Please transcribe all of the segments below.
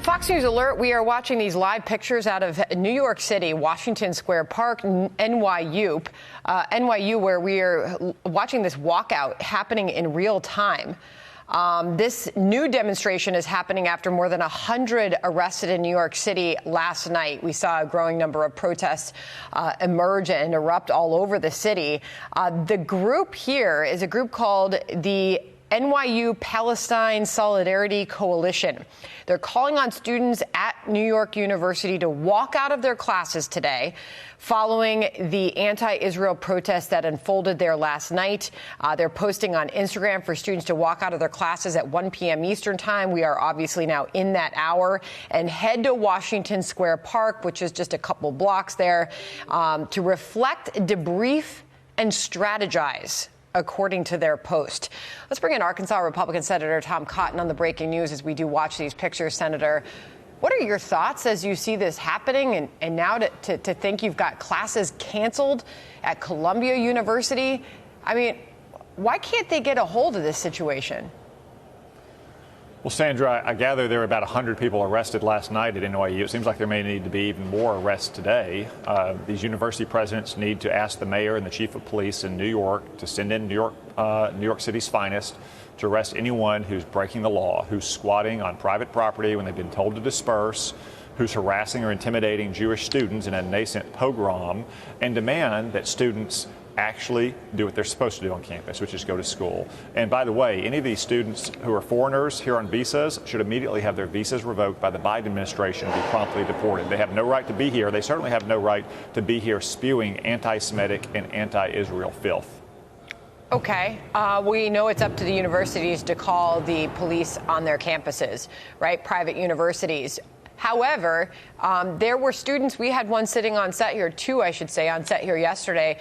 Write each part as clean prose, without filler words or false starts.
Fox News Alert, we are watching these live pictures out of New York City, Washington Square Park, NYU, where we are watching this walkout happening in real time. This new demonstration is happening after more than 100 arrested in New York City last night. We saw a growing number of protests emerge and erupt all over the city. The group here is a group called the NYU Palestine Solidarity Coalition. They're calling on students at New York University to walk out of their classes today following the anti-Israel protests that unfolded there last night. They're posting on Instagram for students to walk out of their classes at 1 p.m. Eastern time. We are obviously now in that hour, and head to Washington Square Park, which is just a couple blocks there, to reflect, debrief, and strategize, according to their post. Let's bring in Arkansas Republican Senator Tom Cotton on the breaking news as we do watch these pictures. Senator, what are your thoughts as you see this happening and now to think you've got classes canceled at Columbia University? I mean, why can't they get a hold of this situation? Well, Sandra, I gather there were about 100 people arrested last night at NYU. It seems like there may need to be even more arrests today. These university presidents need to ask the mayor and the chief of police in New York to send in New York City's finest to arrest anyone who's breaking the law, who's squatting on private property when they've been told to disperse, who's harassing or intimidating Jewish students in a nascent pogrom, and demand that students actually do what they're supposed to do on campus, which is go to school. And by the way, any of these students who are foreigners here on visas should immediately have their visas revoked by the Biden administration and be promptly deported. They have no right to be here. They certainly have no right to be here spewing anti-Semitic and anti-Israel filth. Okay. We know it's up to the universities to call the police on their campuses, right? Private universities. However, there were students, we had one sitting on set here, two, I should say, on set here yesterday,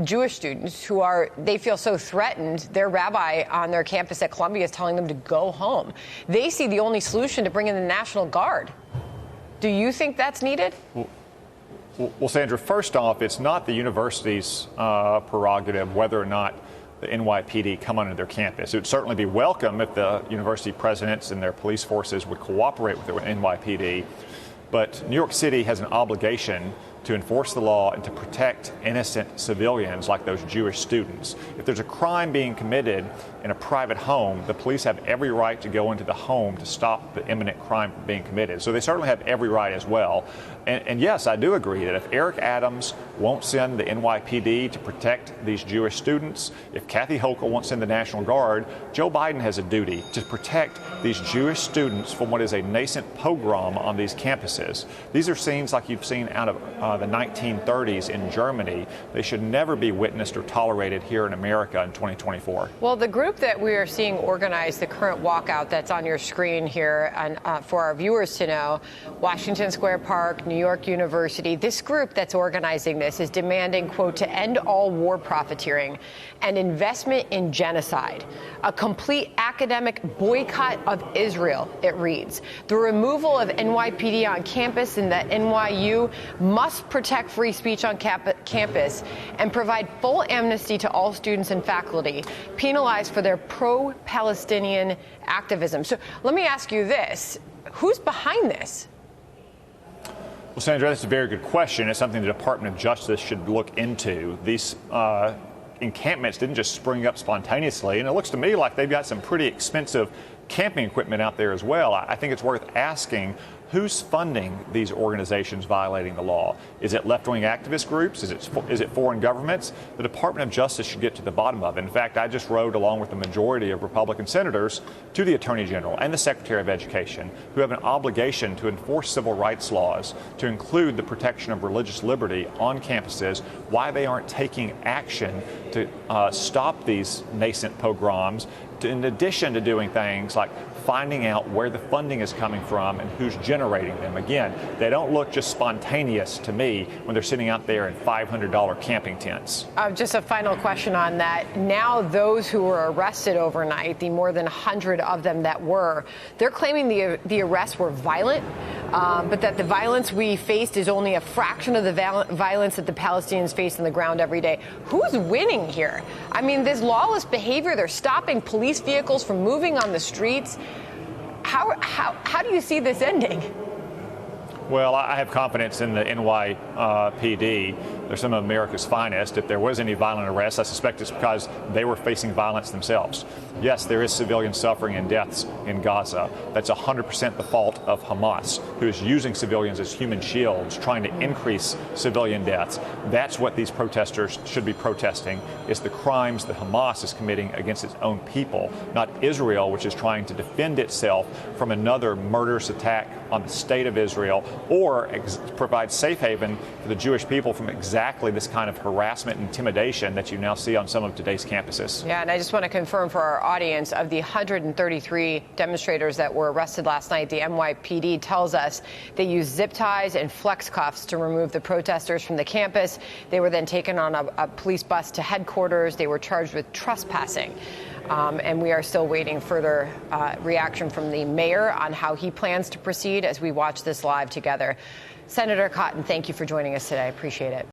Jewish students who they feel so threatened. Their rabbi on their campus at Columbia is telling them to go home. They see the only solution to bring in the National Guard. Do you think that's needed? Well, Sandra, first off, it's not the university's prerogative whether or not the NYPD come onto their campus. It would certainly be welcome if the university presidents and their police forces would cooperate with the NYPD. But New York City has an obligation to enforce the law and to protect innocent civilians like those Jewish students. If there's a crime being committed in a private home, the police have every right to go into the home to stop the imminent crime from being committed. So they certainly have every right as well. And yes, I do agree that if Eric Adams won't send the NYPD to protect these Jewish students, if Kathy Hochul won't send the National Guard, Joe Biden has a duty to protect these Jewish students from what is a nascent pogrom on these campuses. These are scenes like you've seen out of the 1930s in Germany. They should never be witnessed or tolerated here in America in 2024. Well, the group that we are seeing organize the current walkout that's on your screen here, and for our viewers to know, Washington Square Park, New York University, this group that's organizing this is demanding, quote, to end all war profiteering and investment in genocide, a complete academic boycott of Israel, it reads. The removal of NYPD on campus and that NYU must protect free speech on campus and provide full amnesty to all students and faculty penalized for their pro-Palestinian activism. So let me ask you this. Who's behind this? Well, Sandra, that's a very good question. It's something the Department of Justice should look into. These encampments didn't just spring up spontaneously, and it looks to me like they've got some pretty expensive camping equipment out there as well. I think it's worth asking, who's funding these organizations violating the law? Is it left-wing activist groups? Is it foreign governments? The Department of Justice should get to the bottom of it. In fact, I just wrote, along with the majority of Republican senators, to the Attorney General and the Secretary of Education, who have an obligation to enforce civil rights laws, to include the protection of religious liberty on campuses, why they aren't taking action to stop these nascent pogroms, in addition to doing things like finding out where the funding is coming from and who's generating them. Again, they don't look just spontaneous to me when they're sitting out there in $500 camping tents. Just a final question on that. Now those who were arrested overnight, the more than 100 of them that were, they're claiming the arrests were violent, but that the violence we faced is only a fraction of the violence that the Palestinians face on the ground every day. Who's winning here? I mean, this lawless behavior, they're stopping police vehicles from moving on the streets. How do you see this ending? Well, I have confidence in the NYPD. They're some of America's finest. If there was any violent arrests, I suspect it's because they were facing violence themselves. Yes, there is civilian suffering and deaths in Gaza. That's 100% the fault of Hamas, who is using civilians as human shields, trying to increase civilian deaths. That's what these protesters should be protesting, is the crimes that Hamas is committing against its own people, not Israel, which is trying to defend itself from another murderous attack on the state of Israel, or provide safe haven for the Jewish people from exactly this kind of harassment and intimidation that you now see on some of today's campuses. Yeah, and I just want to confirm for our audience, of the 133 demonstrators that were arrested last night, the NYPD tells us they used zip ties and flex cuffs to remove the protesters from the campus. They were then taken on a police bus to headquarters. They were charged with trespassing. And we are still waiting further reaction from the mayor on how he plans to proceed as we watch this live together. Senator Cotton, thank you for joining us today. I appreciate it.